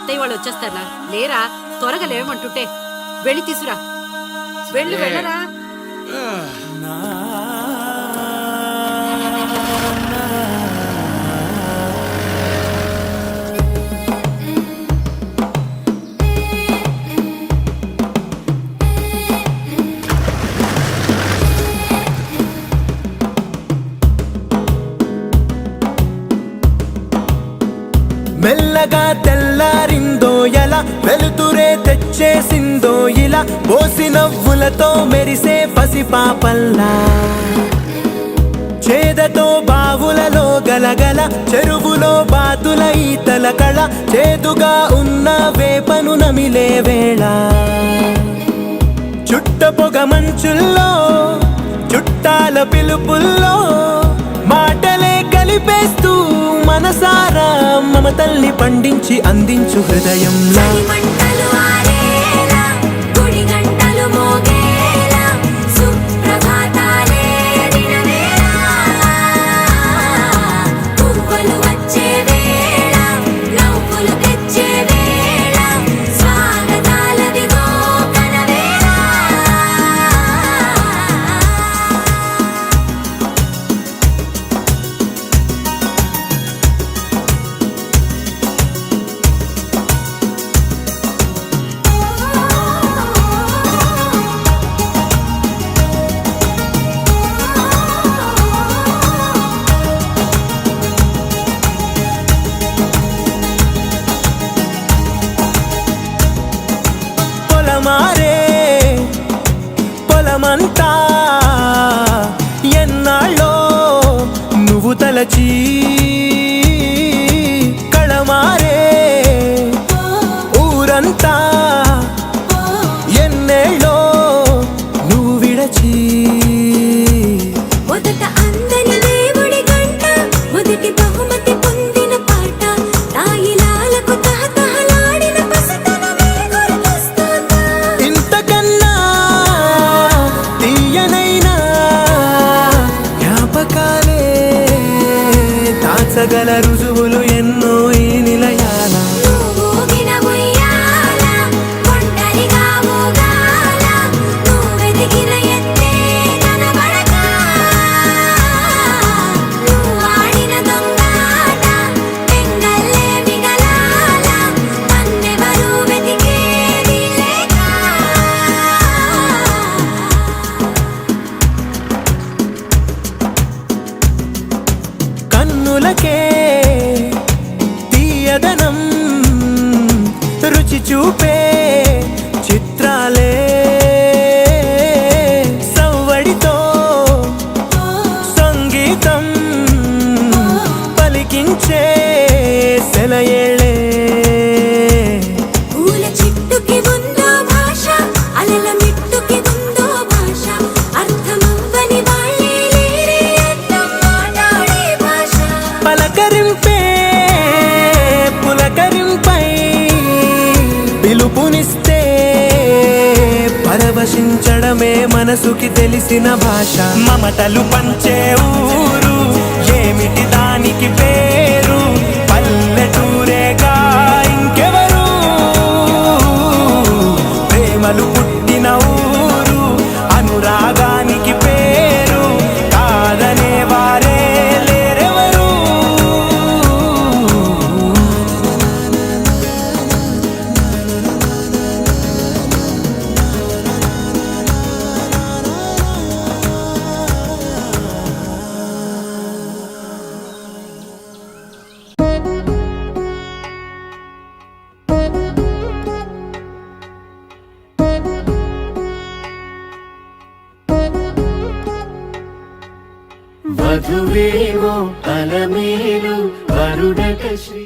అత్తయ్య వాళ్ళు వచ్చేస్తారా? లేరా, త్వరగా లేవమంటుంటే. వెళ్ళి తీసురా. వెళ్ళరా. మెల్లగా తెల్లారిందో ఎలా, వెలుతురే తెచ్చేసిందో ఇలా, పోసి నవ్వులతో మెరిసే పసిపాపల్లా. చేదతో బావులలో గలగల, చెరువులో బాతుల ఈతల కళ, చేదుగా ఉన్న వేపను నమిలే వేళ. చుట్ట పొగ మంచుల్లో, చుట్టాల పిలుపుల్లో, మాటలే కలిపేస్తూ మనసారా మమతల్ని పండించి అందించు హృదయంలా. మారే పొలమంతా ఎన్నాళ్ళో నువ్వు తలచి, కళమారే ఊరంతా ఎన్నేళ్ళో నువ్వు విడచి. గల రుజువులు ఎన్నో ఈ నిలయాల. కన్నులకే తీయదనం రుచి చూపే చిత్రాలే, సవ్వడితో సంగీతం పలికించే సెలయేళే. పలకరింపే పులకరింపై పిలుపునిస్తే పరవశించడమే మనసుకి తెలిసిన భాష. మమతలు పంచే ఊరు ఏమిటి దానికి పేరు, పల్లెటూరేగా ఇంకెవరు. ప్రేమలు పుట్టిన ఊరు అనురాగానికి పేరు, కాదనే వారే వధువేమో అలమేలు వరుడట శ్రీ